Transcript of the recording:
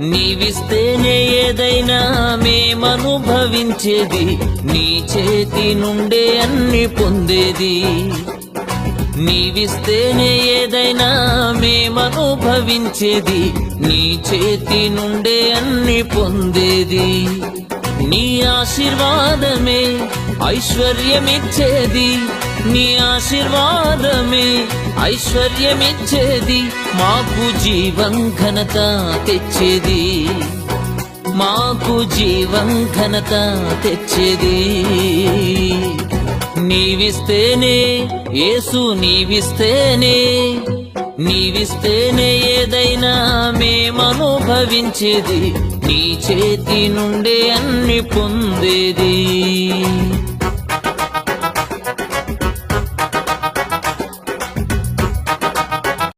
నీవిస్తేనే ఏదైనా మేమనుభవించేది, నీ చేతి నుండే అన్ని పొందేది. నీవిస్తేనే ఏదైనా మేమనుభవించేది, నీ చేతి నుండే అన్ని పొందేది. నీ ఆశీర్వాదమే ఐశ్వర్యమిచ్చేది, నీ ఆశీర్వాదమే ఐశ్వర్యమిచ్చేది. మాకు జీవం ఘనత తెచ్చేది, మాకు జీవం ఘనత తెచ్చేది. నీవిస్తేనే యేసు, నీవిస్తేనే ఏదైనా మేమనుభవించేది, నీ చేతి నుండే అన్ని పొందేది.